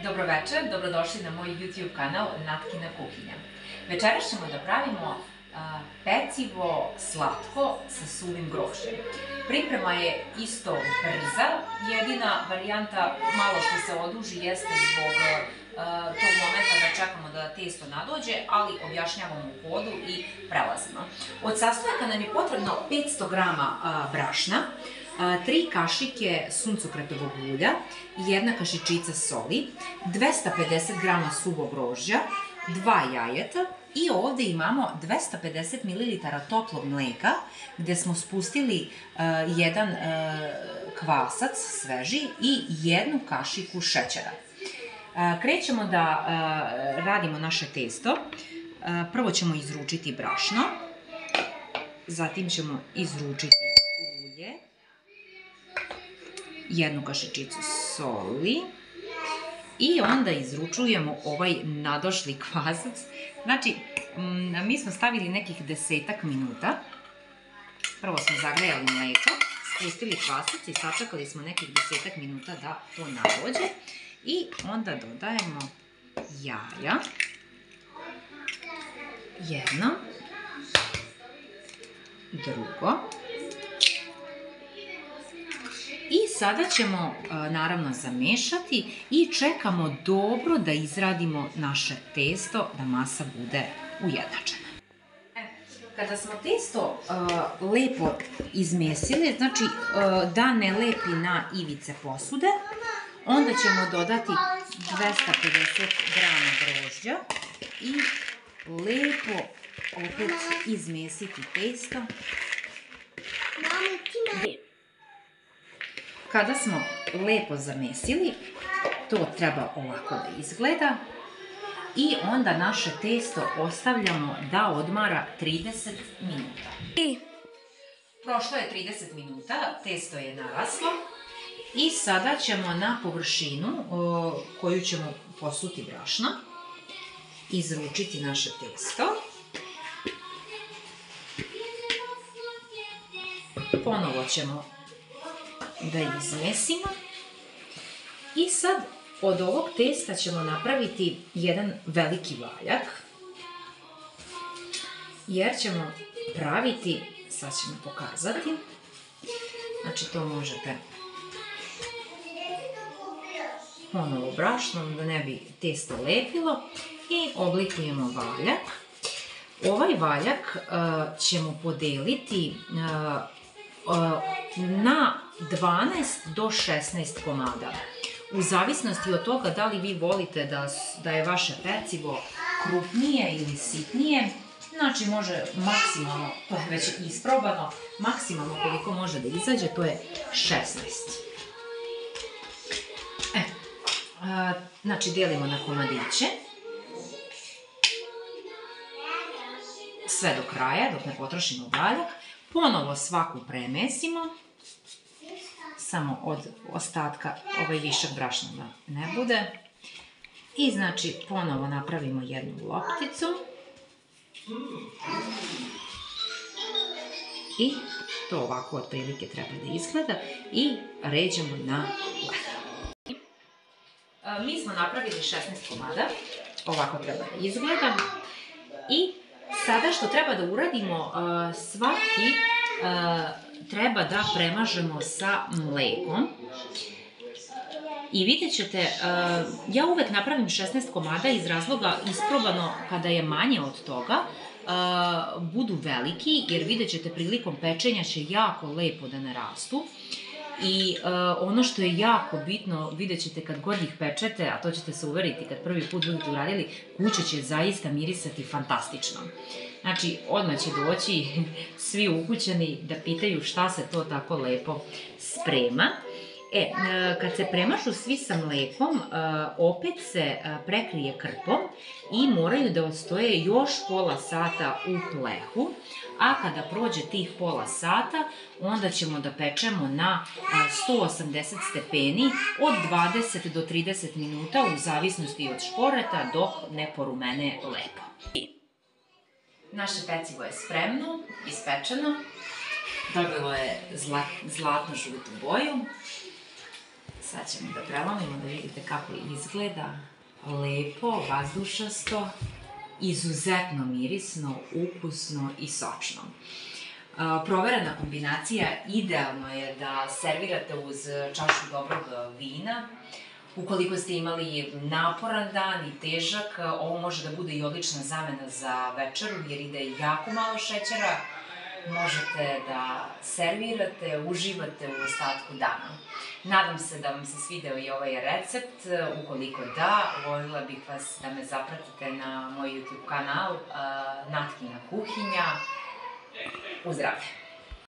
Dobro večer, dobrodošli na moj YouTube kanal Natkina kuhinja. Večeras ćemo da pravimo pecivo slatko sa suvim grožđem. Priprema je isto brza, jedina varijanta malo što se oduži jeste zbog tog momenta da čekamo da testo nadođe, ali objašnjavamo u hodu i prelazimo. Od sastojaka nam je potrebno 500 g brašna, 3 kašike suncokretovog ulja, 1 kašičica soli, 250 g suvog grožđa, 2 jajeta i ovde imamo 250 ml toplog mleka gde smo spustili 1 kvasac sveži i 1 kašiku šećera. Krećemo da radimo naše testo. Prvo ćemo izručiti brašno, zatim ćemo izručiti ulje, 1 kašičicu soli i onda izručujemo ovaj nadošli kvasac. Znači, mi smo stavili nekih 10 minuta. Prvo smo zagrejali mleko, spustili kvasac i sačekali smo nekih 10 minuta da to nadođe. I onda dodajemo jaja, 1, drugo. I sada ćemo naravno zamešati i čekamo dobro da izradimo naše testo, da masa bude ujednačena. Kada smo testo lepo izmesili, znači da ne lepi na ivice posude, onda ćemo dodati 250 g grožđa i lepo opet izmesiti testo. Kada smo lepo zamesili, to treba ovako da izgleda i onda naše testo ostavljamo da odmara 30 minuta. Prošlo je 30 minuta, testo je naraslo i sada ćemo na površinu koju ćemo posuti brašna izručiti naše testo. Ponovo ćemo da izmesimo i sad od ovog testa ćemo napraviti jedan veliki valjak, jer ćemo praviti, sad ćemo pokazati, znači to možete ponovo brašnom da ne bi testo lepilo i oblikujemo valjak. Ovaj valjak ćemo podeliti na 12 do 16 komada. U zavisnosti od toga da li vi volite da je vaše pecivo krupnije ili sitnije, znači može maksimalno, to je već isprobano, maksimalno koliko može da izađe, to je 16. Znači delimo na komadiće, sve do kraja, dok ne potrošimo valjak. Ponovo svaku premesimo, samo od ostatka ovaj višak brašna da ne bude. I znači ponovo napravimo jednu lopticu. I to ovako otprilike treba da izgleda i ređamo na led. Mi smo napravili 16 komada, ovako treba da izgleda. I sada što treba da uradimo, svaki treba da premažemo sa mlekom. I vidjet ćete, ja uvek napravim 16 komada iz razloga isprobano kada je manje od toga, budu veliki, jer vidjet ćete prilikom pečenja će jako lepo da narastu. I ono što je jako bitno, vidjet ćete kad god ih pečete, a to ćete se uveriti kad prvi put budete uradili, kuća će zaista mirisati fantastično. Znači, odmah će doći svi ukućani da pitaju šta se to tako lepo sprema. Kad se premažu svi sa mlekom, opet se prekrije krpom i moraju da ostoje još pola sata u plehu, a kada prođe tih pola sata, onda ćemo da pečemo na 180 stepeni od 20 do 30 minuta u zavisnosti od šporeta dok ne porumene lepo. Naše pecivo je spremno, ispečeno, dobilo je zlatno-žutu boju. Sad ćemo da prelomimo da vidite kako izgleda. Lepo, vazdušasto, izuzetno mirisno, ukusno i sočno. Proverena kombinacija, idealno je da servirate uz čašu dobrog vina. Ukoliko ste imali naporan dan i težak, ovo može da bude i odlična zamena za večeru jer ide jako malo šećera. Možete da servirate, uživate u ostatku dana. Nadam se da vam se svideo i ovaj recept. Ukoliko da, voljela bih vas da me zapratite na moj YouTube kanal Natkina kuhinja. Uz zdravlje!